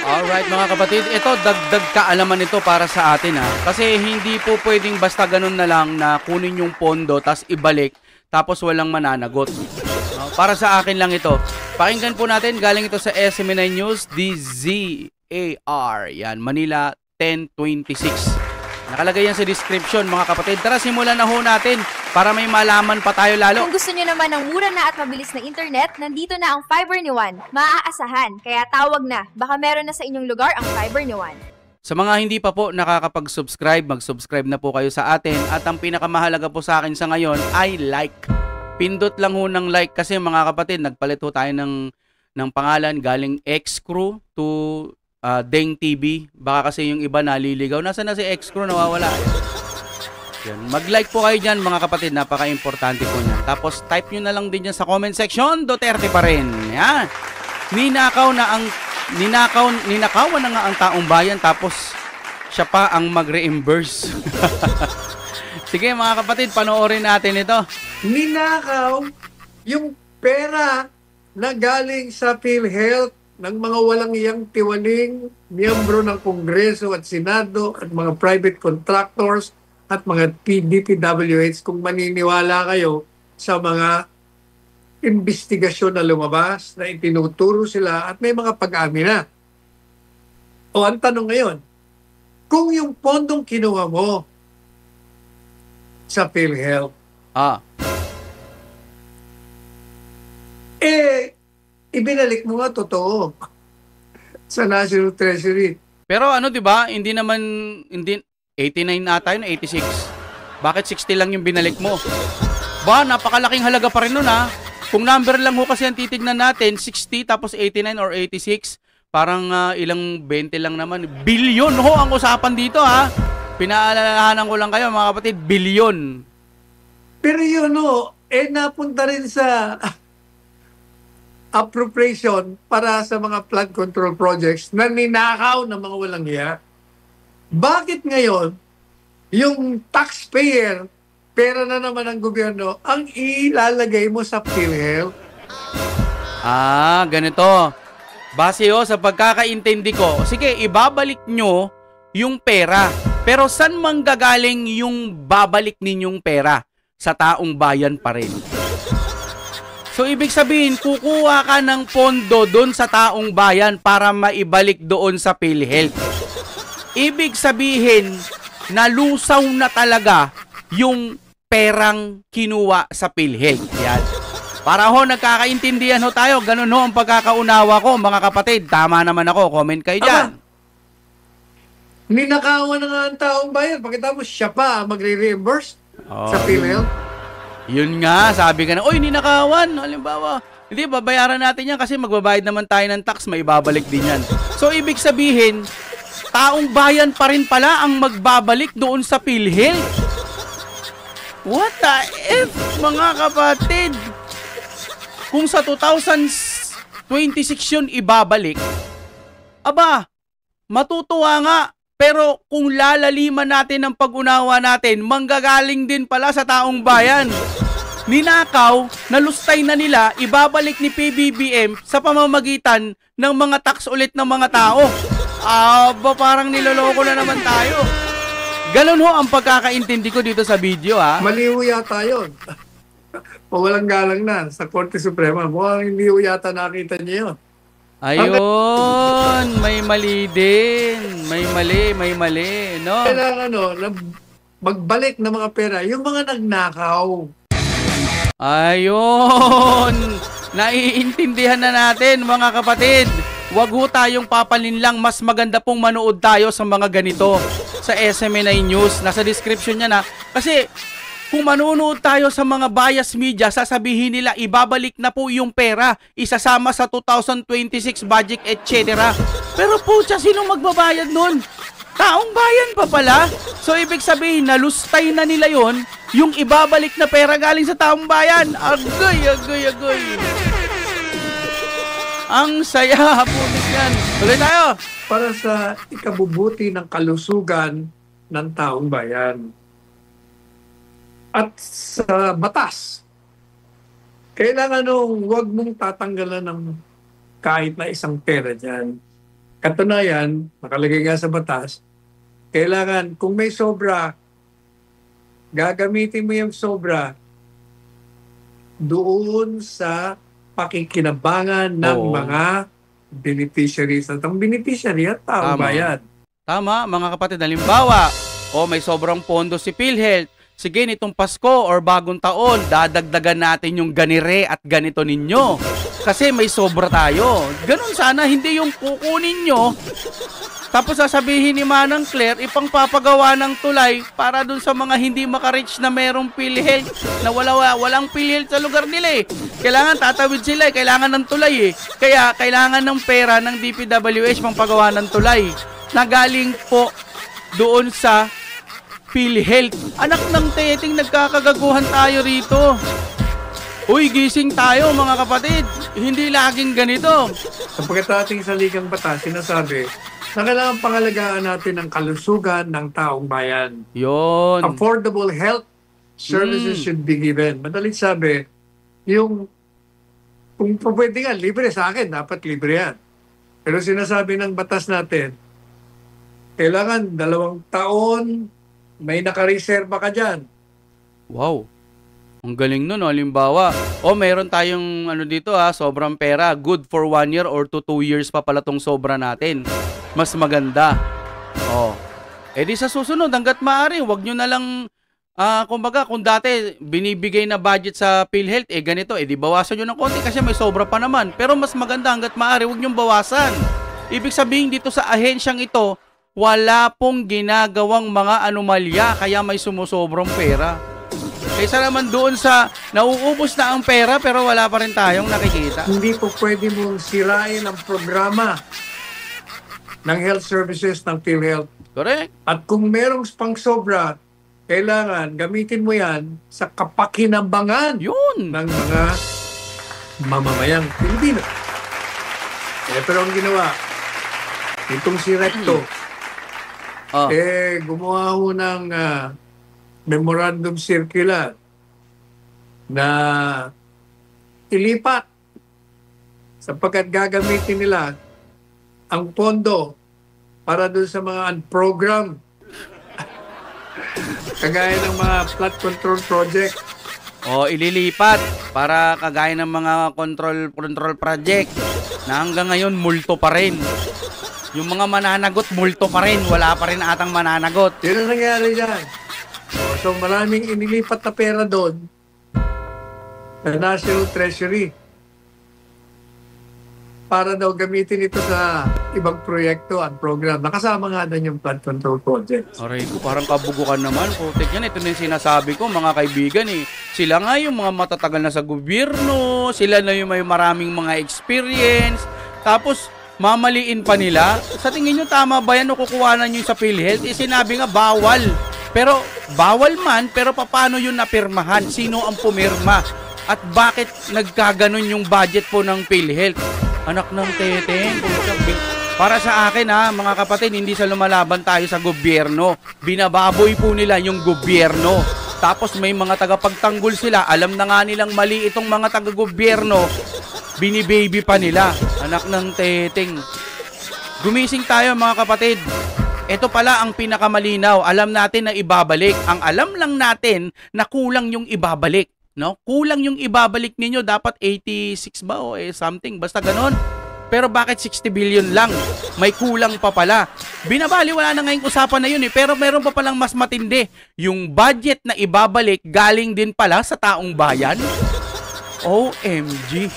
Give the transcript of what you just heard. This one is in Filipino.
Alright mga kapatid, ito dagdag kaalaman ito para sa atin ha. Kasi hindi po pwedeng basta ganun na lang na kunin yung pondo tas ibalik tapos walang mananagot. Para sa akin lang ito. Pakinggan po natin, galing ito sa SMNI News, DZAR. Yan, Manila 1026. Nakalagay yan sa description mga kapatid. Tara simulan na ho natin para may malaman pa tayo lalo. Kung gusto nyo naman ng mura na at mabilis na internet, nandito na ang Fiber ni Juan. Maaasahan, kaya tawag na. Baka meron na sa inyong lugar ang Fiber ni Juan. Sa mga hindi pa po nakakapag-subscribe, mag-subscribe na po kayo sa atin. At ang pinakamahalaga po sa akin sa ngayon ay like. Pindot lang ho ng like kasi mga kapatid, nagpalit ho tayo ng pangalan galing X-Crew to Deng TV. Baka kasi yung iba naliligaw. Nasaan na si X-Crew? Nawawala. Yan. Mag-like po kayo dyan mga kapatid. Napaka-importante po niyan. Tapos type nyo na lang din dyan sa comment section. Duterte pa rin. Yan. Ninakawan na nga ang taong bayan. Tapos siya pa ang mag-reimburse. Sige mga kapatid, panoorin natin ito. Ninakaw yung pera na galing sa PhilHealth ng mga walang iyang tiwaling miyembro ng Kongreso at Senado at mga private contractors at mga DPWH kung maniniwala kayo sa mga investigasyon na lumabas na itinuturo sila at may mga pag-amin na. O ang tanong ngayon, kung yung pondong kinuha mo sa PhilHealth, ibinalik mo nga totoo sa National Treasury. Pero ano 'di ba? Hindi 89 ata yun, 86. Bakit 60 lang yung binalik mo? Ba, napakalaking halaga pa rin nun ha. Kung number lang ho kasi ang titignan natin, 60 tapos 89 or 86, parang ilang 20 lang naman. Bilyon ho ang usapan dito ha. Pinaalalahanan ko lang kayo mga kapatid, bilyon. Pero yun ho, napunta rin sa appropriation para sa mga flood control projects na ninakaw ng mga walang hiya. Bakit ngayon, yung taxpayer, pera na naman ng gobyerno, ang ilalagay mo sa PhilHealth? Ganito. Base sa pagkakaintindi ko, sige, ibabalik nyo yung pera. Pero saan manggagaling yung babalik ninyong pera? Sa taong bayan pa rin. So, ibig sabihin, kukuha ka ng pondo doon sa taong bayan para maibalik doon sa PhilHealth. Ibig sabihin, nalusaw na talaga yung perang kinuha sa PhilHealth. Yan. Para ho, nagkakaintindihan ho tayo. Ganun ho ang pagkakaunawa ko, mga kapatid. Tama naman ako. Comment kayo dyan. Ninakawan na nga ang taong bayan. Pagkatapos siya pa magre-reimburse sa PhilHealth. Yun nga, sabi ka na, oy, ninakawan. Halimbawa, hindi, babayaran natin yan kasi magbabayad naman tayo ng tax, may babalik din yan. So, ibig sabihin, taong bayan pa rin pala ang magbabalik doon sa PhilHealth. What the F, mga kapatid? Kung sa 2026 yun ibabalik, aba, matutuwa nga. Pero kung lalaliman natin ang pag-unawa natin, manggagaling din pala sa taong bayan. Ninakaw, nalustay na nila, ibabalik ni PBBM sa pamamagitan ng mga tax ulit ng mga tao. Parang niloloko na naman tayo. Ganun ho ang pagkakaintindi ko dito sa video ha. Maliw yata yun. Walang galang na sa Korte Suprema. Mukhang hindi ho yata nakita niyo yun. Ayun, may mali din. May mali, no? Kailangan magbalik ng mga pera, yung mga nagnakaw. Ayun, naiintindihan na natin mga kapatid. Wag ho tayong papalinlang, mas maganda pong manood tayo sa mga ganito sa SMNI News. Nasa description niya na. Kasi kung manonood tayo sa mga bias media, sasabihin nila ibabalik na po yung pera, isasama sa 2026 budget, etc. Pero pucha, sino magbabayad nun? Taong bayan pa pala. So ibig sabihin, nalustay na nila yon, yung ibabalik na pera galing sa taong bayan. Agoy. Ang saya, putik yan. Tuloy tayo. Para sa ikabubuti ng kalusugan ng taong bayan. At sa batas, kailangan huwag mong tatanggalan ng kahit na isang pera dyan. katunayan, nakalagay nga sa batas, kailangan, kung may sobra, gagamitin mo yung sobra doon sa pakikinabangan ng Oo. mga beneficiaries. At ang beneficiary at taong Tama. bayan. Tama, mga kapatid. Halimbawa, may sobrang pondo si PhilHealth. Sige, nitong Pasko or bagong taon, dadagdagan natin yung ganire at ganito ninyo. Kasi may sobra tayo. Ganun sana, hindi yung kukunin nyo. Tapos sasabihin ni Manang Claire, ipangpapagawa ng tulay para dun sa mga hindi makareach na merong PhilHealth, na walang PhilHealth sa lugar nila eh. Kailangan tatawid sila eh, kailangan ng tulay eh. Kaya kailangan ng pera ng DPWH pangpagawa ng tulay na galing po doon sa PhilHealth. Anak ng teting, nagkakagaguhan tayo rito. Uy, gising tayo mga kapatid. Hindi laging ganito. Sa pagkatating sa Ligang Batas, sinasabi na kailangan pangalagaan natin ang kalusugan ng taong bayan. Yon. Affordable health services should be given. Madalit sabi, yung kung pwede nga, libre sa akin, dapat libre yan. Pero sinasabi ng batas natin, kailangan 2 taon, may nakareserba ka dyan. Wow. Ang galing nun, halimbawa. Meron tayong dito sobrang pera. Good for 1 year or to 2 years pa pala tong sobra natin. Mas maganda. Di sa susunod, hanggat maaari, wag nyo na lang, kumbaga, kung dati binibigay na budget sa PhilHealth, ganito, di bawasan nyo ng konti kasi may sobra pa naman. Pero mas maganda, hanggat maaari, wag nyo bawasan. Ibig sabihin dito sa ahensyang ito, wala pong ginagawang mga anomalya kaya may sumusobrang pera. Kaysa naman doon sa nauubos na ang pera pero wala pa rin tayong nakikita. Hindi po pwede mong sirain ang programa ng health services ng PhilHealth. Correct? At kung merong pang sobra, kailangan gamitin mo yan sa kapakinambangan Yun. ng mga mamamayang Pilipino. Pero ang ginawa, itong si Recto, gumawa ho ng memorandum circular na ilipat sapagkat gagamitin nila ang pondo para doon sa mga unprogram kagaya ng mga flood control project. Ililipat para kagaya ng mga control project na hanggang ngayon multo pa rin. Yung mga mananagot, multo pa rin. Wala pa rin atang mananagot. Yun ang nangyari dyan. So maraming inilipat na pera doon sa National Treasury para daw gamitin ito sa ibang proyekto at program. Nakasama nga doon yung flood control project. Aray ko, parang kabugukan naman. Putik yan, ito na yung sinasabi ko, mga kaibigan eh. Sila nga yung mga matatagal na sa gobyerno, sila na yung may maraming mga experience. Tapos, mamaliin pa nila. Sa tingin nyo, tama ba yan o kukuhanan nyo sa PhilHealth? Sinabi nga, bawal. Pero, bawal man, pero paano yun napirmahan? Sino ang pumirma? At bakit nagkaganon yung budget po ng PhilHealth? Anak ng teteng. Para sa akin mga kapatid, hindi sa lumalaban tayo sa gobyerno. Binababoy po nila yung gobyerno. Tapos may mga tagapagtanggol sila. Alam na nga nilang mali itong mga taga-gobyerno. Binibaby pa nila. Anak ng teteng. Gumising tayo mga kapatid. Ito pala ang pinakamalinaw. Alam natin na ibabalik. Ang alam lang natin na kulang yung ibabalik. No? Kulang yung ibabalik ninyo. Dapat 86 ba o something. Basta ganon. Pero bakit 60 billion lang? May kulang pa pala. Binabali, wala na ngayong usapan na yun eh. Pero meron pa palang mas matindi. Yung budget na ibabalik galing din pala sa taong bayan. OMG.